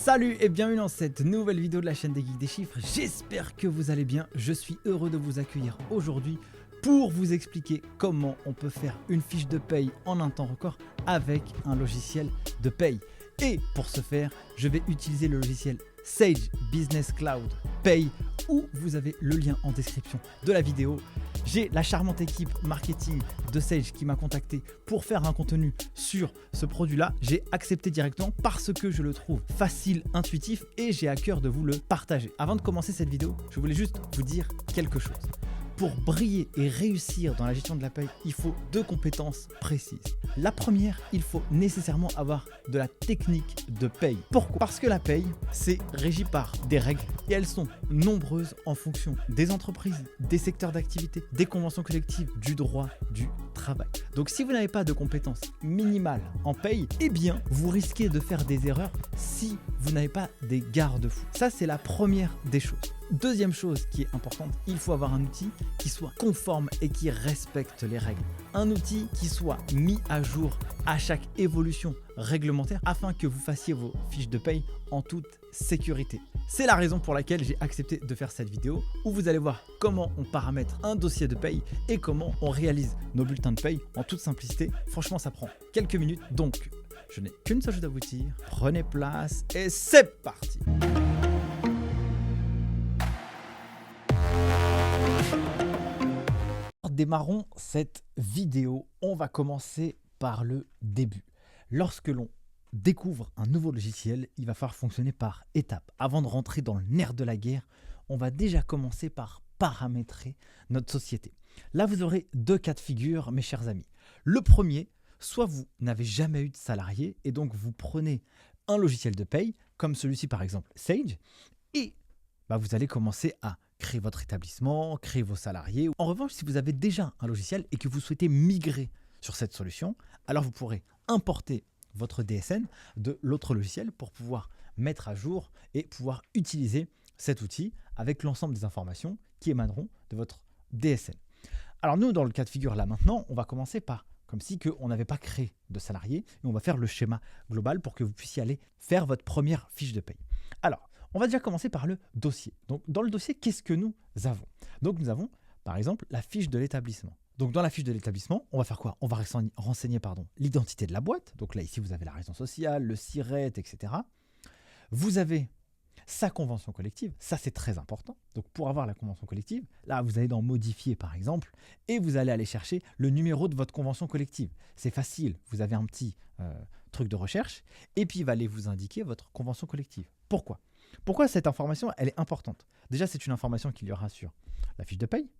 Salut et bienvenue dans cette nouvelle vidéo de la chaîne des Geeks des Chiffres. J'espère que vous allez bien. Je suis heureux de vous accueillir aujourd'hui pour vous expliquer comment on peut faire une fiche de paye en un temps record avec un logiciel de paye. Et pour ce faire, je vais utiliser le logiciel Sage Business Cloud Pay où vous avez le lien en description de la vidéo. J'ai la charmante équipe marketing de Sage qui m'a contacté pour faire un contenu sur ce produit-là. J'ai accepté directement parce que je le trouve facile, intuitif et j'ai à cœur de vous le partager. Avant de commencer cette vidéo, je voulais juste vous dire quelque chose. Pour briller et réussir dans la gestion de la paye, il faut deux compétences précises. La première, il faut nécessairement avoir de la technique de paye. Pourquoi ? Parce que la paye, c'est régi par des règles et elles sont nombreuses en fonction des entreprises, des secteurs d'activité, des conventions collectives, du droit du travail. Donc si vous n'avez pas de compétences minimales en paye, eh bien vous risquez de faire des erreurs si vous n'avez pas des garde-fous. Ça, c'est la première des choses. Deuxième chose qui est importante, il faut avoir un outil qui soit conforme et qui respecte les règles. Un outil qui soit mis à jour à chaque évolution réglementaire afin que vous fassiez vos fiches de paye en toute sécurité. C'est la raison pour laquelle j'ai accepté de faire cette vidéo où vous allez voir comment on paramètre un dossier de paye et comment on réalise nos bulletins de paye en toute simplicité. Franchement, ça prend quelques minutes, donc je n'ai qu'une seule chose à vous dire. Prenez place et c'est parti! Démarrons cette vidéo, on va commencer par le début. Lorsque l'on découvre un nouveau logiciel, il va falloir fonctionner par étapes. Avant de rentrer dans le nerf de la guerre, on va déjà commencer par paramétrer notre société. Là, vous aurez deux cas de figure, mes chers amis. Le premier, soit vous n'avez jamais eu de salarié et donc vous prenez un logiciel de paye, comme celui-ci par exemple, Sage, et vous allez commencer à créer votre établissement, créer vos salariés. En revanche, si vous avez déjà un logiciel et que vous souhaitez migrer sur cette solution, alors vous pourrez importer votre DSN de l'autre logiciel pour pouvoir mettre à jour et pouvoir utiliser cet outil avec l'ensemble des informations qui émaneront de votre DSN. Alors nous, dans le cas de figure là maintenant, on va commencer par comme si on n'avait pas créé de salariés et on va faire le schéma global pour que vous puissiez aller faire votre première fiche de paye. Alors, on va déjà commencer par le dossier. Donc, dans le dossier, qu'est-ce que nous avons ? Donc, nous avons, par exemple, la fiche de l'établissement. Donc, dans la fiche de l'établissement, on va faire quoi ? On va renseigner l'identité de la boîte. Donc là, ici, vous avez la raison sociale, le SIRET, etc. Vous avez sa convention collective. Ça, c'est très important. Donc, pour avoir la convention collective, là, vous allez dans Modifier, par exemple, et vous allez aller chercher le numéro de votre convention collective. C'est facile. Vous avez un petit truc de recherche, et puis il va aller vous indiquer votre convention collective. Pourquoi cette information, elle est importante ? Déjà, c'est une information qu'il y aura sur la fiche de paye.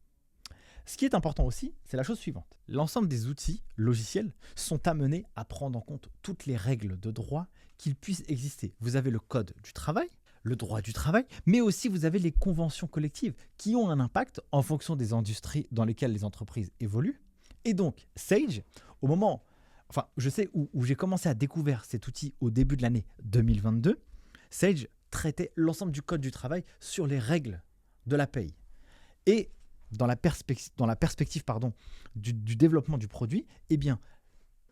Ce qui est important aussi, c'est la chose suivante. L'ensemble des outils logiciels sont amenés à prendre en compte toutes les règles de droit qu'il puisse exister. Vous avez le code du travail, le droit du travail, mais aussi vous avez les conventions collectives qui ont un impact en fonction des industries dans lesquelles les entreprises évoluent. Et donc, Sage, je sais où j'ai commencé à découvrir cet outil au début de l'année 2022, Sage traitait l'ensemble du code du travail sur les règles de la paye. Et dans la perspective du développement du produit, eh bien,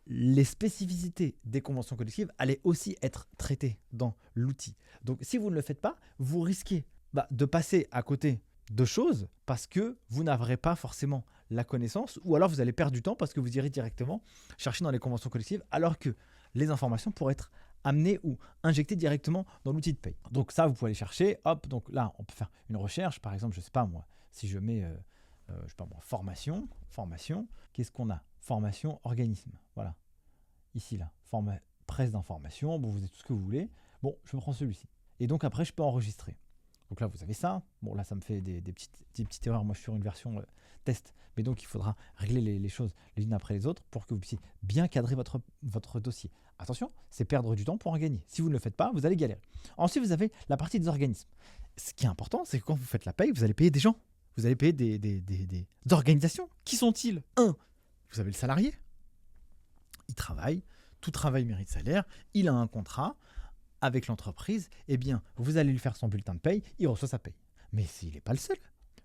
les spécificités des conventions collectives allaient aussi être traitées dans l'outil. Donc, si vous ne le faites pas, vous risquez de passer à côté de choses parce que vous n'aurez pas forcément la connaissance ou alors vous allez perdre du temps parce que vous irez directement chercher dans les conventions collectives alors que les informations pourraient être amener ou injecter directement dans l'outil de paye. Donc ça, vous pouvez aller chercher, hop, donc là, on peut faire une recherche, par exemple, je ne sais pas moi, si je mets, formation, qu'est-ce qu'on a ? Formation, organisme, voilà, ici, là, presse d'information, bon, vous avez tout ce que vous voulez, bon, je prends celui-ci. Et donc après, je peux enregistrer. Donc là, vous avez ça, bon, là, ça me fait des petites erreurs, moi, je suis sur une version test, mais donc il faudra régler les choses les unes après les autres pour que vous puissiez bien cadrer votre dossier. Attention, c'est perdre du temps pour en gagner. Si vous ne le faites pas, vous allez galérer. Ensuite, vous avez la partie des organismes. Ce qui est important, c'est que quand vous faites la paye, vous allez payer des gens. Vous allez payer des organisations. Qui sont-ils ? Vous avez le salarié. Il travaille. Tout travail mérite salaire. Il a un contrat avec l'entreprise. Eh bien, vous allez lui faire son bulletin de paye. Il reçoit sa paye. Mais s'il n'est pas le seul,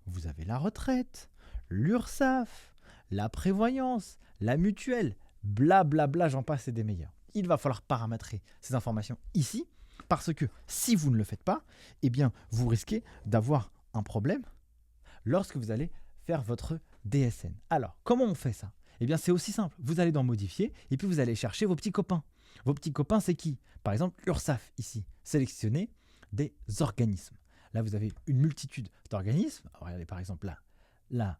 vous avez la retraite, l'URSSAF, la prévoyance, la mutuelle, blablabla, j'en passe et des meilleurs. Il va falloir paramétrer ces informations ici Parce que si vous ne le faites pas, eh bien, vous risquez d'avoir un problème lorsque vous allez faire votre DSN. Alors, comment on fait ça? Eh bien, c'est aussi simple. Vous allez dans Modifier et puis vous allez chercher vos petits copains. Vos petits copains, c'est qui? Par exemple, l'URSSAF ici. Sélectionnez des organismes. Là, vous avez une multitude d'organismes. Regardez par exemple là,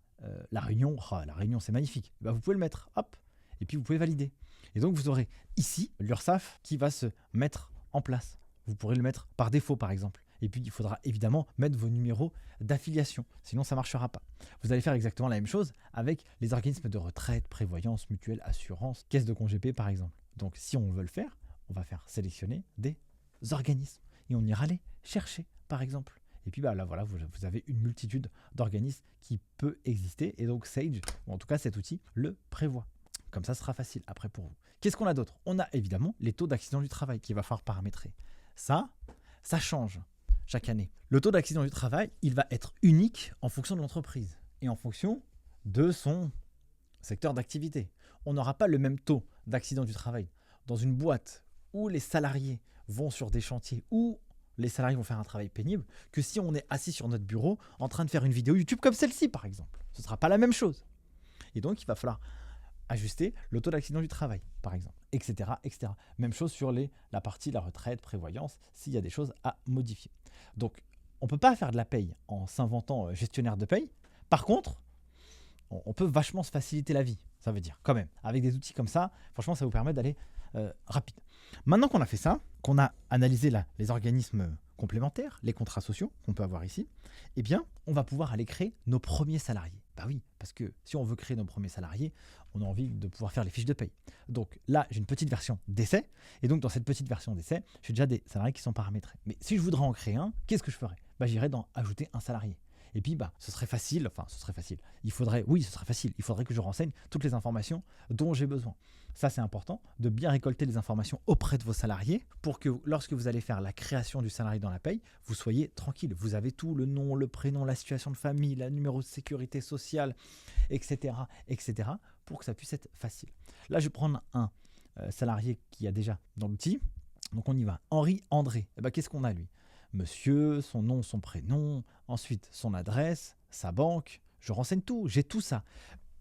la Réunion. Oh, la Réunion, c'est magnifique. Bah, vous pouvez le mettre, hop, et puis vous pouvez valider. Et donc, vous aurez ici l'URSSAF qui va se mettre en place. Vous pourrez le mettre par défaut, par exemple. Et puis, il faudra évidemment mettre vos numéros d'affiliation. Sinon, ça ne marchera pas. Vous allez faire exactement la même chose avec les organismes de retraite, prévoyance, mutuelle, assurance, caisse de congé payé, par exemple. Donc, si on veut le faire, on va faire sélectionner des organismes. Et on ira les chercher, par exemple. Et puis bah, là, voilà, vous avez une multitude d'organismes qui peut exister. Et donc, Sage, ou en tout cas cet outil, le prévoit. Comme ça, ce sera facile après pour vous. Qu'est-ce qu'on a d'autre? On a évidemment les taux d'accident du travail qu'il va falloir paramétrer. Ça change chaque année. Le taux d'accident du travail, il va être unique en fonction de l'entreprise et en fonction de son secteur d'activité. On n'aura pas le même taux d'accident du travail dans une boîte où les salariés vont sur des chantiers, où les salariés vont faire un travail pénible, que si on est assis sur notre bureau en train de faire une vidéo YouTube comme celle-ci, par exemple. Ce ne sera pas la même chose. Et donc, il va falloir ajuster le taux d'accident du travail, par exemple, etc., etc. Même chose sur la partie la retraite, prévoyance, s'il y a des choses à modifier. Donc, on ne peut pas faire de la paye en s'inventant gestionnaire de paye. Par contre, on peut vachement se faciliter la vie, ça veut dire, quand même. Avec des outils comme ça, franchement, ça vous permet d'aller rapide. Maintenant qu'on a fait ça, qu'on a analysé les organismes complémentaires, les contrats sociaux qu'on peut avoir ici, eh bien, on va pouvoir aller créer nos premiers salariés. Bah oui, parce que si on veut créer nos premiers salariés, on a envie de pouvoir faire les fiches de paye. Donc là, j'ai une petite version d'essai, et donc dans cette petite version d'essai, j'ai déjà des salariés qui sont paramétrés. Mais si je voudrais en créer un, qu'est-ce que je ferais? Bah, j'irais dans ajouter un salarié. Et puis, bah, ce serait facile. Il faudrait que je renseigne toutes les informations dont j'ai besoin. Ça, c'est important de bien récolter les informations auprès de vos salariés pour que lorsque vous allez faire la création du salarié dans la paye, vous soyez tranquille. Vous avez tout, le nom, le prénom, la situation de famille, le numéro de sécurité sociale, etc., etc., pour que ça puisse être facile. Là, je vais prendre un salarié qui a déjà dans l'outil. Donc, on y va. Henri André. Eh ben, qu'est-ce qu'on a, lui? Monsieur, son nom, son prénom, ensuite son adresse, sa banque. Je renseigne tout, j'ai tout ça.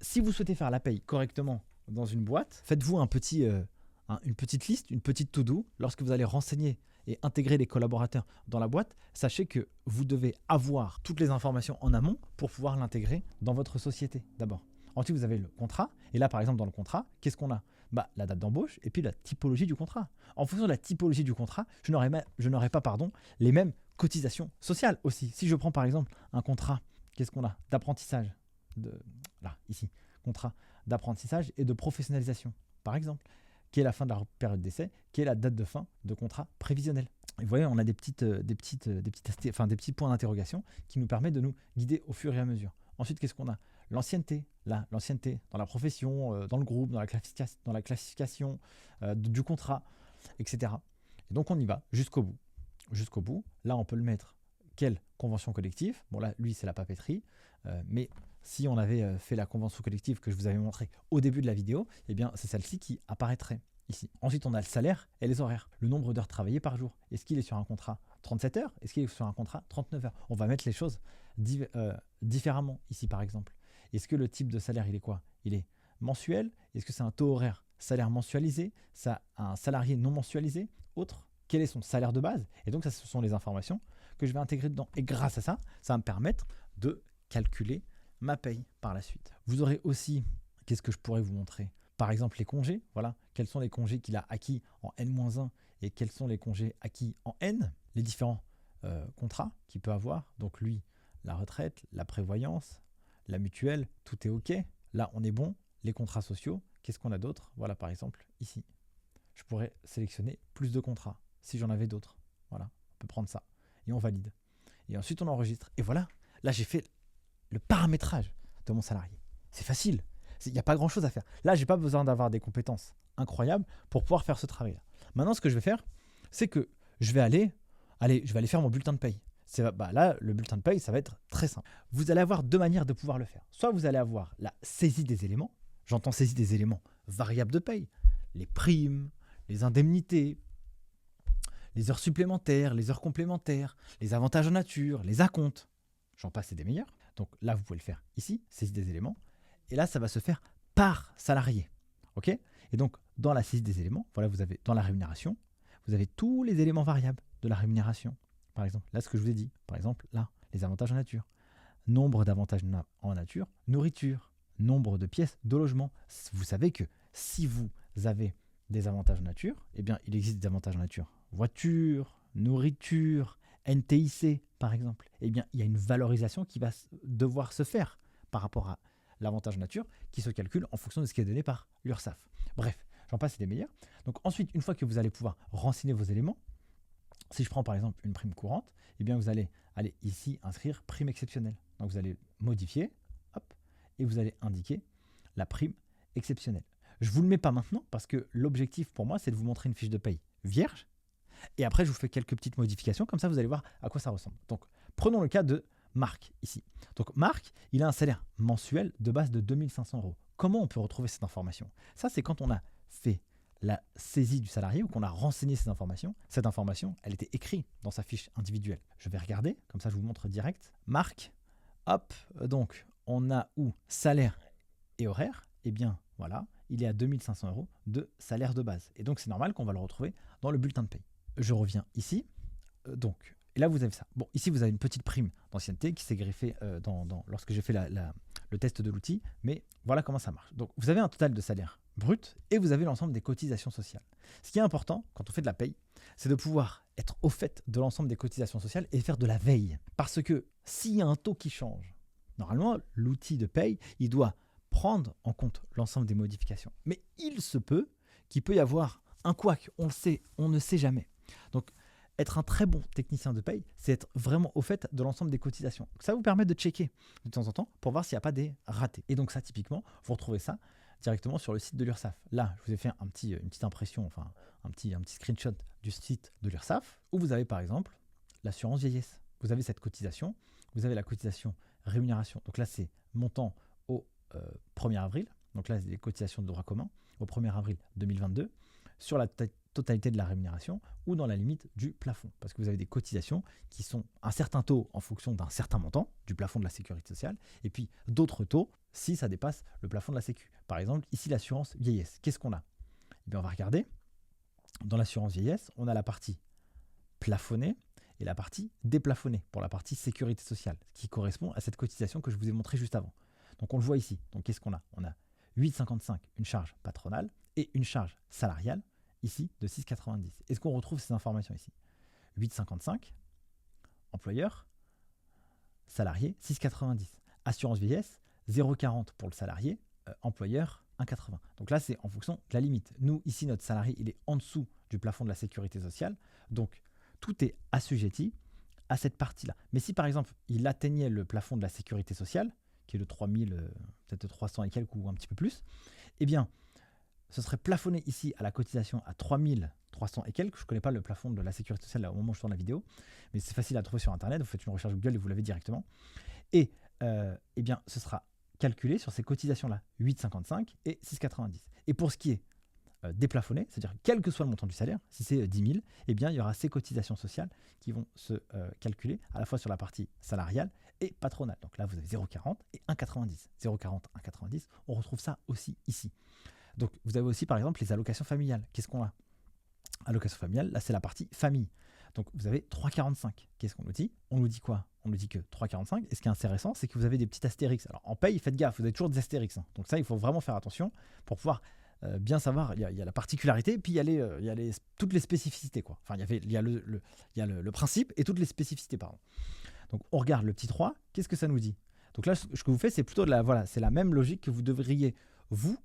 Si vous souhaitez faire la paye correctement dans une boîte, faites-vous une petite liste, une petite to-do. Lorsque vous allez renseigner et intégrer les collaborateurs dans la boîte, sachez que vous devez avoir toutes les informations en amont pour pouvoir l'intégrer dans votre société d'abord. Ensuite, vous avez le contrat. Et là, par exemple, dans le contrat, qu'est-ce qu'on a? La date d'embauche et puis la typologie du contrat. En fonction de la typologie du contrat, je n'aurai pas les mêmes cotisations sociales aussi. Si je prends par exemple un contrat, qu'est-ce qu'on a? D'apprentissage. Là, ici, contrat d'apprentissage et de professionnalisation, par exemple, qui est la fin de la période d'essai, qui est la date de fin de contrat prévisionnel. Et vous voyez, on a des petits points d'interrogation qui nous permettent de nous guider au fur et à mesure. Ensuite, qu'est-ce qu'on a? L'ancienneté dans la profession, dans le groupe, dans la classification du contrat, etc. Et donc, on y va jusqu'au bout. Jusqu'au bout. Là, on peut le mettre. Quelle convention collective? Bon, là, lui, c'est la papeterie. Mais si on avait fait la convention collective que je vous avais montrée au début de la vidéo, eh bien, c'est celle-ci qui apparaîtrait ici. Ensuite, on a le salaire et les horaires. Le nombre d'heures travaillées par jour. Est-ce qu'il est sur un contrat 37 heures? Est-ce qu'il est sur un contrat 39 heures? On va mettre les choses différemment ici, par exemple. Est-ce que le type de salaire, il est quoi? Il est mensuel? Est-ce que c'est un taux horaire? Salaire mensualisé? Ça, un salarié non mensualisé? Autre? Quel est son salaire de base? Et donc, ça, ce sont les informations que je vais intégrer dedans. Et grâce à ça, ça va me permettre de calculer ma paye par la suite. Vous aurez aussi, qu'est-ce que je pourrais vous montrer? Par exemple, les congés. Voilà. Quels sont les congés qu'il a acquis en N-1 et quels sont les congés acquis en N? Les différents contrats qu'il peut avoir. Donc, lui, la retraite, la prévoyance, la mutuelle, tout est OK. Là, on est bon. Les contrats sociaux, qu'est-ce qu'on a d'autre? Voilà, par exemple, ici. Je pourrais sélectionner plus de contrats si j'en avais d'autres. Voilà, on peut prendre ça. Et on valide. Et ensuite, on enregistre. Et voilà, là, j'ai fait le paramétrage de mon salarié. C'est facile. Il n'y a pas grand-chose à faire. Là, je n'ai pas besoin d'avoir des compétences incroyables pour pouvoir faire ce travail-là. Maintenant, ce que je vais faire, c'est que je vais aller faire mon bulletin de paye. Là, le bulletin de paye, ça va être très simple. Vous allez avoir deux manières de pouvoir le faire. Soit vous allez avoir la saisie des éléments. J'entends saisie des éléments variables de paye. Les primes, les indemnités, les heures supplémentaires, les heures complémentaires, les avantages en nature, les acomptes. J'en passe et des meilleurs. Donc là, vous pouvez le faire ici, saisie des éléments. Et là, ça va se faire par salarié. OK? Et donc, dans la saisie des éléments, voilà, vous avez dans la rémunération, vous avez tous les éléments variables de la rémunération. Par exemple, là, ce que je vous ai dit. Par exemple, là, les avantages en nature. Nombre d'avantages en nature, nourriture, nombre de pièces de logement. Vous savez que si vous avez des avantages en nature, eh bien, il existe des avantages en nature. Voiture, nourriture, NTIC, par exemple. Eh bien, il y a une valorisation qui va devoir se faire par rapport à l'avantage nature qui se calcule en fonction de ce qui est donné par l'URSSAF. Bref, j'en passe, c'est des meilleurs. Donc ensuite, une fois que vous allez pouvoir renseigner vos éléments, si je prends par exemple une prime courante, eh bien vous allez aller ici inscrire prime exceptionnelle. Donc vous allez modifier, hop, et vous allez indiquer la prime exceptionnelle. Je ne vous le mets pas maintenant parce que l'objectif pour moi, c'est de vous montrer une fiche de paye vierge. Et après, je vous fais quelques petites modifications, comme ça vous allez voir à quoi ça ressemble. Donc prenons le cas de Marc ici. Donc Marc, il a un salaire mensuel de base de 2500 euros. Comment on peut retrouver cette information? Ça, c'est quand on a fait la saisie du salarié ou qu'on a renseigné ces informations. Cette information, elle était écrite dans sa fiche individuelle. Je vais regarder, comme ça je vous montre direct. Marc, hop, donc on a où salaire et horaire. Eh bien voilà, il est à 2500 euros de salaire de base. Et donc c'est normal qu'on va le retrouver dans le bulletin de paye. Je reviens ici. Donc, et là vous avez ça. Bon, ici vous avez une petite prime d'ancienneté qui s'est greffée lorsque j'ai fait le test de l'outil. Mais voilà comment ça marche. Donc vous avez un total de salaire brut et vous avez l'ensemble des cotisations sociales. Ce qui est important quand on fait de la paye, c'est de pouvoir être au fait de l'ensemble des cotisations sociales et faire de la veille. Parce que s'il y a un taux qui change, normalement l'outil de paye, il doit prendre en compte l'ensemble des modifications. Mais il se peut qu'il peut y avoir un couac, on le sait, on ne sait jamais. Donc être un très bon technicien de paye, c'est être vraiment au fait de l'ensemble des cotisations. Ça vous permet de checker de temps en temps pour voir s'il n'y a pas des ratés. Et donc ça, typiquement, vous retrouvez ça directement sur le site de l'URSSAF. Là, je vous ai fait une petite impression, enfin un petit screenshot du site de l'URSSAF, où vous avez par exemple l'assurance vieillesse. Vous avez cette cotisation, vous avez la cotisation rémunération. Donc là, c'est montant au 1er avril. Donc là, c'est les cotisations de droit commun au 1er avril 2022 sur la totalité de la rémunération ou dans la limite du plafond. Parce que vous avez des cotisations qui sont un certain taux en fonction d'un certain montant du plafond de la sécurité sociale et puis d'autres taux si ça dépasse le plafond de la sécu. Par exemple, ici, l'assurance vieillesse. Qu'est-ce qu'on a? Eh bien, on va regarder. Dans l'assurance vieillesse, on a la partie plafonnée et la partie déplafonnée pour la partie sécurité sociale, qui correspond à cette cotisation que je vous ai montrée juste avant. Donc, on le voit ici. Donc, qu'est-ce qu'on a? On a 8,55, une charge patronale et une charge salariale, ici, de 6,90. Est-ce qu'on retrouve ces informations ici? 8,55, employeur, salarié, 6,90. Assurance vieillesse, 0,40 pour le salarié, employeur, 1,80. Donc là, c'est en fonction de la limite. Nous, ici, notre salarié, il est en dessous du plafond de la sécurité sociale. Donc, tout est assujetti à cette partie-là. Mais si, par exemple, il atteignait le plafond de la sécurité sociale, qui est de 3000, peut-être 300 et quelques ou un petit peu plus, eh bien, ce serait plafonné ici à la cotisation à 3300 et quelques. Je ne connais pas le plafond de la sécurité sociale au moment où je tourne la vidéo, mais c'est facile à trouver sur Internet. Vous faites une recherche Google et vous l'avez directement. Et eh bien, ce sera calculé sur ces cotisations-là, 8,55 et 6,90. Et pour ce qui est déplafonné, c'est-à-dire quel que soit le montant du salaire, si c'est 10 000, eh bien, il y aura ces cotisations sociales qui vont se calculer à la fois sur la partie salariale et patronale. Donc là, vous avez 0,40 et 1,90. 0,40, 1,90, on retrouve ça aussi ici. Donc, vous avez aussi, par exemple, les allocations familiales. Qu'est-ce qu'on a? Allocation familiale, là, c'est la partie famille. Donc, vous avez 3,45. Qu'est-ce qu'on nous dit? On nous dit quoi? On nous dit que 3,45. Et ce qui est intéressant, c'est que vous avez des petits astérix. Alors, en paye, faites gaffe, vous avez toujours des astérix. Hein. Donc, ça, il faut vraiment faire attention pour pouvoir bien savoir. Il y a la particularité, puis il y a toutes les spécificités, quoi. Enfin, il y a le principe et toutes les spécificités, pardon. Donc, on regarde le petit 3. Qu'est-ce que ça nous dit? Donc là, ce que vous faites, c'est plutôt c'est la même logique que vous devriez, vous,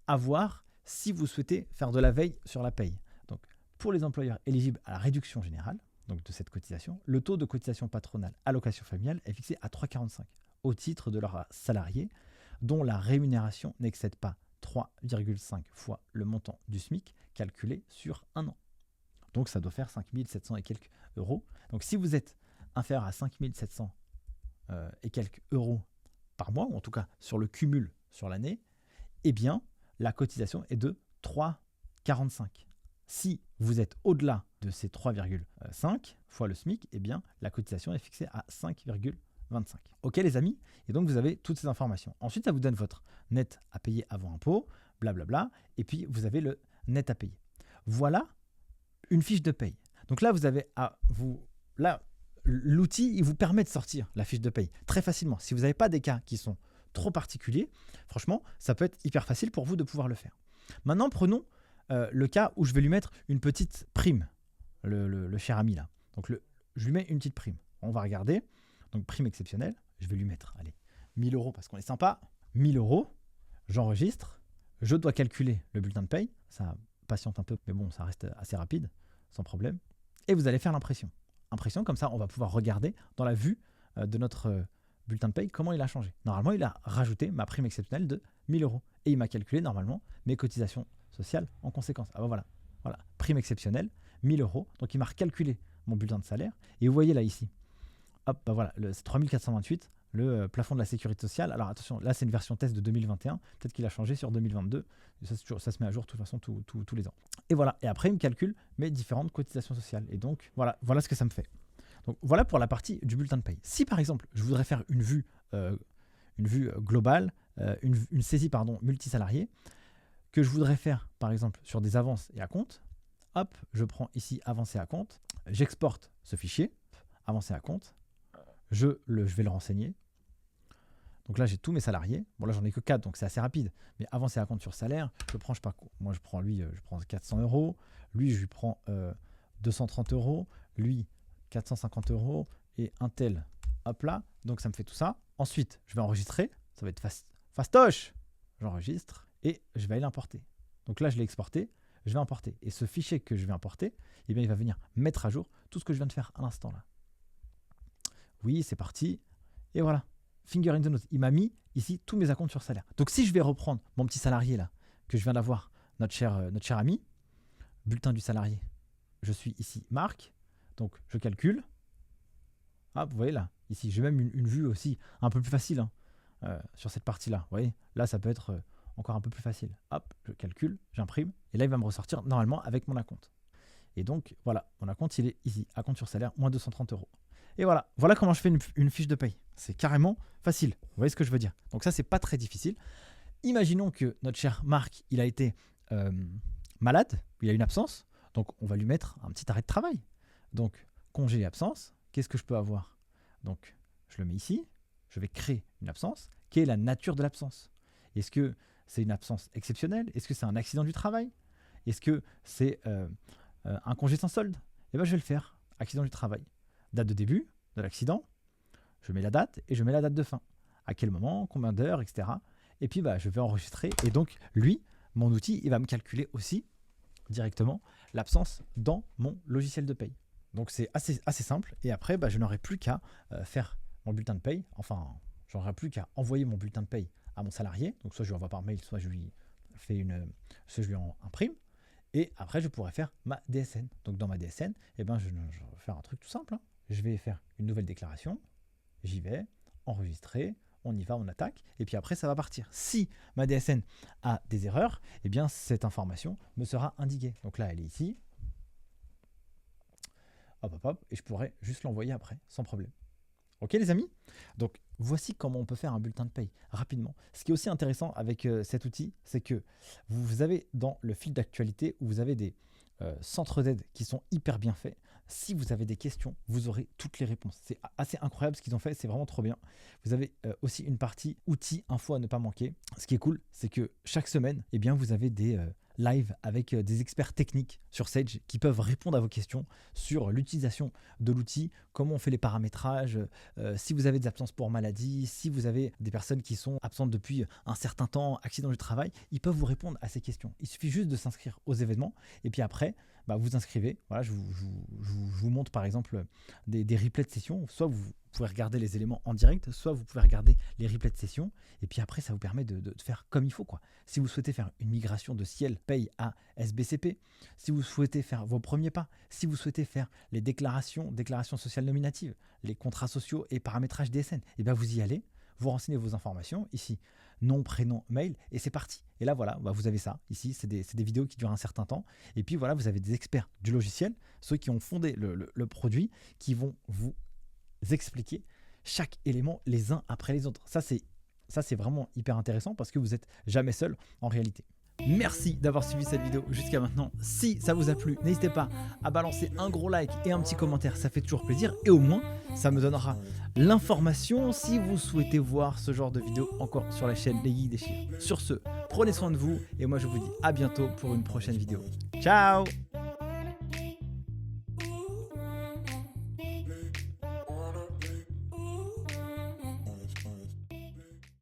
avoir si vous souhaitez faire de la veille sur la paye. Donc, pour les employeurs éligibles à la réduction générale, donc de cette cotisation, le taux de cotisation patronale allocation familiale est fixé à 3,45 au titre de leurs salariés dont la rémunération n'excède pas 3,5 fois le montant du SMIC calculé sur un an. Donc, ça doit faire 5 700 et quelques euros. Donc, si vous êtes inférieur à 5 700 et quelques euros par mois, ou en tout cas sur le cumul sur l'année, eh bien, la cotisation est de 3,45. Si vous êtes au-delà de ces 3,5 fois le SMIC, eh bien, la cotisation est fixée à 5,25. Ok les amis? Et donc vous avez toutes ces informations. Ensuite, ça vous donne votre net à payer avant impôt, blablabla, et puis vous avez le net à payer. Voilà une fiche de paye. Donc là, vous avez l'outil, il vous permet de sortir la fiche de paye très facilement. Si vous n'avez pas des cas qui sont trop particuliers, franchement, ça peut être hyper facile pour vous de pouvoir le faire. Maintenant, prenons le cas où je vais lui mettre une petite prime, le cher ami là. Donc je lui mets une petite prime. On va regarder. Donc prime exceptionnelle, je vais lui mettre, allez, 1000 euros parce qu'on est sympa. 1000 euros, j'enregistre. Je dois calculer le bulletin de paye. Ça patiente un peu, mais bon, ça reste assez rapide, sans problème. Et vous allez faire l'impression. Impression, comme ça, on va pouvoir regarder dans la vue de notre bulletin de paye comment il a changé. Normalement, il a rajouté ma prime exceptionnelle de 1000 euros. Et il m'a calculé normalement mes cotisations sociales en conséquence. Ah ben voilà, prime exceptionnelle, 1000 euros. Donc il m'a recalculé mon bulletin de salaire. Et vous voyez là ici, hop, ben voilà, c'est 3428, le plafond de la sécurité sociale. Alors attention, là c'est une version test de 2021. Peut-être qu'il a changé sur 2022. Ça se met à jour de toute façon tous les ans. Et voilà, et après il me calcule mes différentes cotisations sociales. Et donc voilà ce que ça me fait. Donc voilà pour la partie du bulletin de paye. Si par exemple je voudrais faire une vue globale, une saisie multisalariée, que je voudrais faire par exemple sur des avances et acomptes, hop, je prends ici avancé à compte, j'exporte ce fichier, avancé à compte, je vais le renseigner. Donc là j'ai tous mes salariés, bon là j'en ai que 4 donc c'est assez rapide, mais avancé à compte sur salaire, je prends, moi je prends lui, je prends 400 euros, lui je lui prends 230 euros, lui 450 euros et un tel, hop là, donc ça me fait tout ça. Ensuite je vais enregistrer, ça va être fastoche, j'enregistre et je vais aller l'importer. Donc là je l'ai exporté, je vais importer. Et ce fichier que je vais importer, eh bien, il va venir mettre à jour tout ce que je viens de faire à l'instant là. Oui, c'est parti. Et voilà, finger in the nose. Il m'a mis ici tous mes acomptes sur salaire. Donc si je vais reprendre mon petit salarié là, que je viens d'avoir, notre cher ami, bulletin du salarié, je suis ici Marc, donc je calcule. Ah, vous voyez là, ici, j'ai même une vue aussi un peu plus facile sur cette partie-là. Vous voyez, là, ça peut être encore un peu plus facile. Hop, je calcule, j'imprime, et là, il va me ressortir normalement avec mon acompte. Et donc, voilà, mon acompte, il est ici, acompte sur salaire, moins 230 euros. Et voilà comment je fais une fiche de paye. C'est carrément facile. Vous voyez ce que je veux dire? Donc ça, c'est pas très difficile. Imaginons que notre cher Marc, il a été malade, il a une absence, donc on va lui mettre un petit arrêt de travail. Donc, congé et absence, qu'est-ce que je peux avoir? Donc, je le mets ici, je vais créer une absence. Quelle est la nature de l'absence? Est-ce que c'est une absence exceptionnelle? Est-ce que c'est un accident du travail? Est-ce que c'est un congé sans solde? Eh bien, je vais le faire. Accident du travail. Date de début de l'accident, je mets la date et je mets la date de fin. À quel moment, combien d'heures, etc. Et puis, je vais enregistrer. Et donc, lui, mon outil, il va me calculer aussi directement l'absence dans mon logiciel de paye. Donc, c'est assez simple. Et après, je n'aurai plus qu'à faire mon bulletin de paye. Enfin, j'aurai plus qu'à envoyer mon bulletin de paye à mon salarié. Donc, soit je lui envoie par mail, soit je lui en imprime. Et après, je pourrais faire ma DSN. Donc, dans ma DSN, je vais faire un truc tout simple. Je vais faire une nouvelle déclaration. J'y vais, enregistrer. On y va, on attaque. Et puis après, ça va partir. Si ma DSN a des erreurs, cette information me sera indiquée. Donc là, elle est ici. Hop. Et je pourrais juste l'envoyer après, sans problème. Ok les amis? Donc voici comment on peut faire un bulletin de paye rapidement. Ce qui est aussi intéressant avec cet outil, c'est que vous avez dans le fil d'actualité où vous avez des centres d'aide qui sont hyper bien faits. Si vous avez des questions, vous aurez toutes les réponses. C'est assez incroyable ce qu'ils ont fait, c'est vraiment trop bien. Vous avez aussi une partie outils, infos à ne pas manquer. Ce qui est cool, c'est que chaque semaine, vous avez des live avec des experts techniques sur Sage qui peuvent répondre à vos questions sur l'utilisation de l'outil, comment on fait les paramétrages, si vous avez des absences pour maladie, si vous avez des personnes qui sont absentes depuis un certain temps, accident du travail, ils peuvent vous répondre à ces questions. Il suffit juste de s'inscrire aux événements et puis après, vous inscrivez. Voilà, je vous montre par exemple des replays de sessions. Soit vous pouvez regarder les éléments en direct, soit vous pouvez regarder les replays de sessions. Et puis après, ça vous permet de faire comme il faut, quoi. Si vous souhaitez faire une migration de Ciel Paye à SBCP, si vous souhaitez faire vos premiers pas, si vous souhaitez faire les déclarations sociales nominatives, les contrats sociaux et paramétrage DSN, vous y allez. vous renseignez vos informations, ici, nom, prénom, mail, et c'est parti. Et là, voilà, vous avez ça. Ici, c'est des vidéos qui durent un certain temps. Et puis voilà, vous avez des experts du logiciel, ceux qui ont fondé le produit, qui vont vous expliquer chaque élément les uns après les autres. Ça, c'est vraiment hyper intéressant parce que vous n'êtes jamais seul en réalité. Merci d'avoir suivi cette vidéo jusqu'à maintenant. Si ça vous a plu, n'hésitez pas à balancer un gros like et un petit commentaire, ça fait toujours plaisir. Et au moins, ça me donnera l'information si vous souhaitez voir ce genre de vidéo encore sur la chaîne Les Geeks des Chiffres. Sur ce, prenez soin de vous et moi je vous dis à bientôt pour une prochaine vidéo. Ciao!